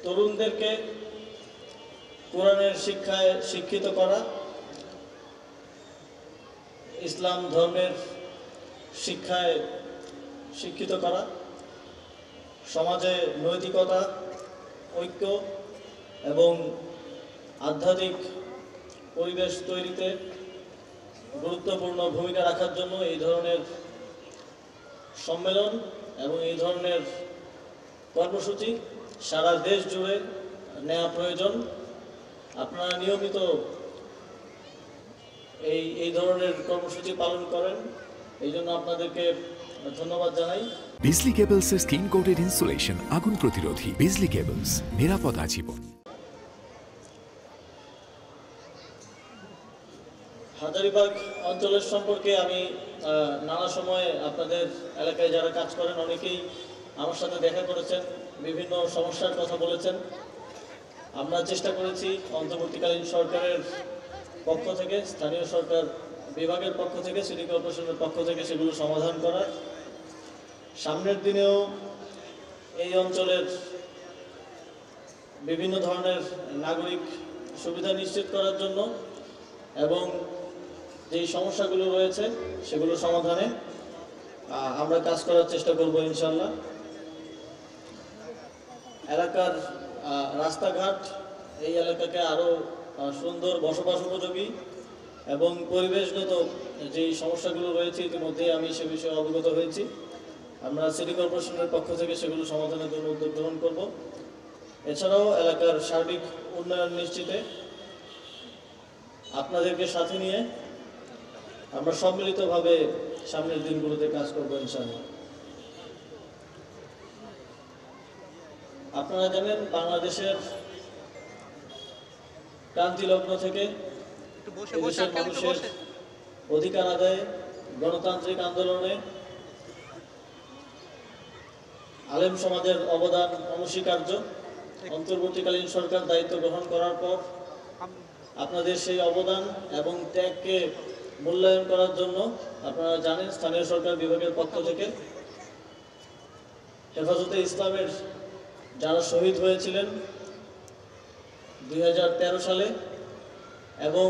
তরুণদেরকে কোরআনের শিক্ষায় শিক্ষিত করা, ইসলাম ধর্মের শিক্ষায় শিক্ষিত করা, সমাজে নৈতিকতা, ঐক্য এবং আধ্যাত্মিক পরিবেশ তৈরিতে গুরুত্বপূর্ণ ভূমিকা রাখার জন্য এই ধরনের সম্মেলন এবং এই ধরনের কর্মসূচি সারা দেশ জুড়ে নেওয়া প্রয়োজন। আপনারা নিয়মিত এই ধরনের কর্মসূচি পালন করেন, এই জন্য আপনাদেরকে ধন্যবাদ জানাই। বিজলি কেবলসের স্কিন কোটেড ইনসুলেশন আগুন প্রতিরোধী। বিজলি কেবলস, নিরাপদ আজীবন। হাজারীবাগ অঞ্চলের সম্পর্কে আমি নানা সময়ে আপনাদের এলাকায় যারা কাজ করেন অনেকেই আমার সাথে দেখা করেছেন, বিভিন্ন সমস্যার কথা বলেছেন। আমরা চেষ্টা করেছি অন্তর্বর্তীকালীন সরকারের পক্ষ থেকে, স্থানীয় সরকার বিভাগের পক্ষ থেকে, সিটি কর্পোরেশনের পক্ষ থেকে সেগুলো সমাধান করার। সামনের দিনেও এই অঞ্চলের বিভিন্ন ধরনের নাগরিক সুবিধা নিশ্চিত করার জন্য এবং যেই সমস্যাগুলো রয়েছে সেগুলো সমাধানে আমরা কাজ করার চেষ্টা করব ইনশাল্লাহ। এলাকার রাস্তাঘাট এই এলাকাকে আরও সুন্দর বসবাস উপযোগী এবং পরিবেশগত যেই সমস্যাগুলো রয়েছে ইতিমধ্যেই আমি সে বিষয়ে অবগত হয়েছি। আমরা সিটি কর্পোরেশনের পক্ষ থেকে সেগুলো সমাধানের জন্য উদ্যোগ গ্রহণ করব। এছাড়াও এলাকার সার্বিক উন্নয়ন নিশ্চিতে আপনাদেরকে সাথে নিয়ে আমরা সম্মিলিতভাবে সামনের দিনগুলোতে কাজ করব ইনশাআল্লাহ। আপনারা জানেন বাংলাদেশের ক্রান্তিলগ্ন থেকে দেশের মানুষের অধিকার আদায়ে, গণতান্ত্রিক আন্দোলনে আলেম সমাজের অবদান অনস্বীকার্য। অন্তর্বর্তীকালীন সরকার দায়িত্ব গ্রহণ করার পর আপনাদের সেই অবদান এবং ত্যাগকে মূল্যায়ন করার জন্য আপনারা জানেন স্থানীয় সরকার বিভাগের পক্ষ থেকে হেফাজতে ইসলামের যারা শহীদ হয়েছিলেন 2013 সালে এবং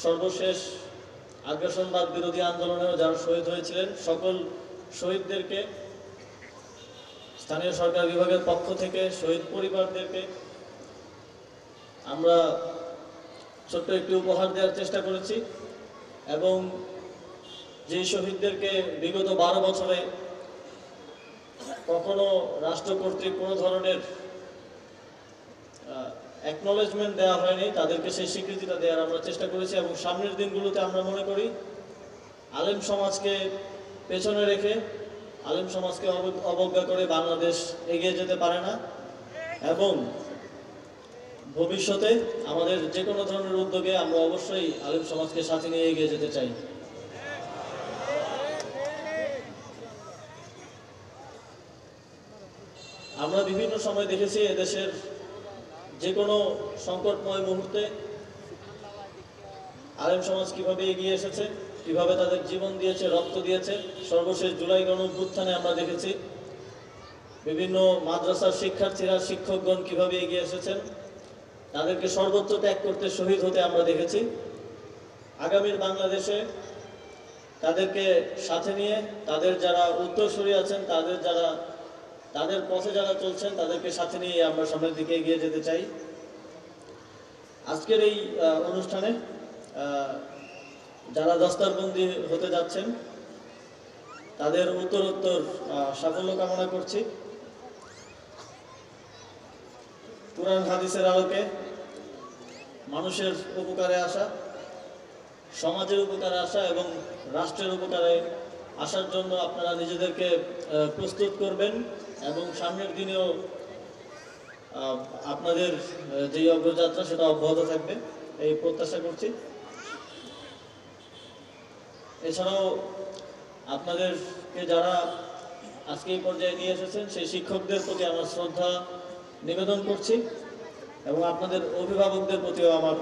সর্বশেষ আগ্রাসনবাদ বিরোধী আন্দোলনেও যারা শহীদ হয়েছিলেন সকল শহীদদেরকে স্থানীয় সরকার বিভাগের পক্ষ থেকে শহীদ পরিবারদেরকে আমরা ছোট্ট একটি উপহার দেওয়ার চেষ্টা করেছি এবং যে শহীদদেরকে বিগত 12 বছরে কখনো রাষ্ট্র কর্তৃক কোনো ধরনের অ্যাকনলেজমেন্ট দেওয়া হয়নি, তাদেরকে সেই স্বীকৃতিটা দেওয়ার আমরা চেষ্টা করেছি। এবং সামনের দিনগুলোতে আমরা মনে করি আলেম সমাজকে পেছনে রেখে, আলেম সমাজকে অবজ্ঞা করে বাংলাদেশ এগিয়ে যেতে পারে না এবং ভবিষ্যতে আমাদের যে কোনো ধরনের উদ্যোগে আমরা অবশ্যই আলেম সমাজকে সাথে নিয়ে এগিয়ে যেতে চাই। আমরা বিভিন্ন সময় দেখেছি এদেশের যে কোনো সংকটময় মুহূর্তে আলেম সমাজ কিভাবে এগিয়ে এসেছে, কিভাবে তাদের জীবন দিয়েছে, রক্ত দিয়েছে। সর্বশেষ জুলাই গণঅভ্যুত্থানে আমরা দেখেছি বিভিন্ন মাদ্রাসার শিক্ষার্থীরা, শিক্ষকগণ কিভাবে এগিয়ে এসেছেন, তাদেরকে সর্বোচ্চ ত্যাগ করতে, শহীদ হতে আমরা দেখেছি। আগামীর বাংলাদেশে তাদেরকে সাথে নিয়ে তাদের যারা উত্তরসূরি আছেন, তাদের পথে যারা চলছেন তাদেরকে সাথে নিয়ে আমরা সামনের দিকে এগিয়ে যেতে চাই। আজকের এই অনুষ্ঠানে যারা দস্তারবন্দি হতে যাচ্ছেন তাদের উত্তরোত্তর সাফল্য কামনা করছি। কুরআন হাদিসের আলোকে মানুষের উপকারে আসা, সমাজের উপকারে আসা এবং রাষ্ট্রের উপকারে আসার জন্য আপনারা নিজেদেরকে প্রস্তুত করবেন এবং সামনের দিনেও আপনাদের যে অগ্রযাত্রা সেটা অব্যাহত থাকবে এই প্রত্যাশা করছি। এছাড়াও আপনাদেরকে যারা আজকে এই পর্যায়ে নিয়ে এসেছেন সেই শিক্ষকদের প্রতি আমার শ্রদ্ধা নিবেদন করছি এবং আপনাদের অভিভাবকদের প্রতিও আমার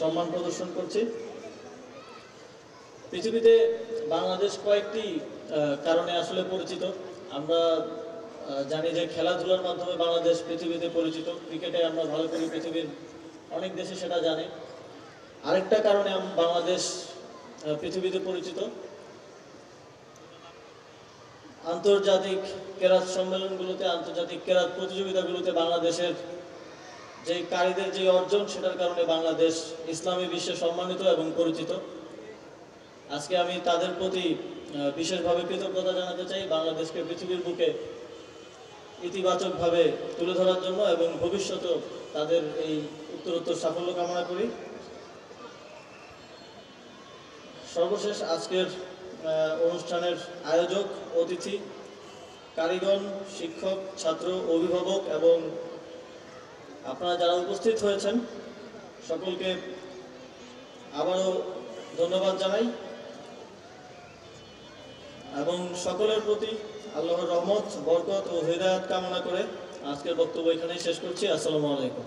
সম্মান প্রদর্শন করছি। পৃথিবীতে বাংলাদেশ কয়েকটি কারণে আসলে পরিচিত। আমরা জানি যে খেলাধুলার মাধ্যমে বাংলাদেশ পৃথিবীতে পরিচিত, ক্রিকেটে আমরা ভালো করি, পৃথিবীর অনেক দেশে সেটা জানে। আরেকটা কারণে বাংলাদেশ পৃথিবীতে পরিচিত, আন্তর্জাতিক কেরাত সম্মেলনগুলোতে, আন্তর্জাতিক কেরাত প্রতিযোগিতাগুলোতে বাংলাদেশের যে কারীদের যে অর্জন, সেটার কারণে বাংলাদেশ ইসলামী বিশ্বে সম্মানিত এবং পরিচিত। আজকে আমি তাদের প্রতি বিশেষভাবে কৃতজ্ঞতা জানাতে চাই, বাংলাদেশকে পৃথিবীর বুকে ইতিবাচকভাবে তুলে ধরার জন্য, এবং ভবিষ্যতেও তাদের এই উত্তরোত্তর সাফল্য কামনা করি। সর্বশেষ আজকের অনুষ্ঠানের আয়োজক, অতিথি, কারিগণ, শিক্ষক, ছাত্র, অভিভাবক এবং আপনারা যারা উপস্থিত হয়েছেন সকলকে আবারও ধন্যবাদ জানাই এবং সকলের প্রতি আল্লাহর রহমত, বরকত ও হিদায়াত কামনা করে আজকের বক্তব্য এখানেই শেষ করছি। আসসালামু আলাইকুম।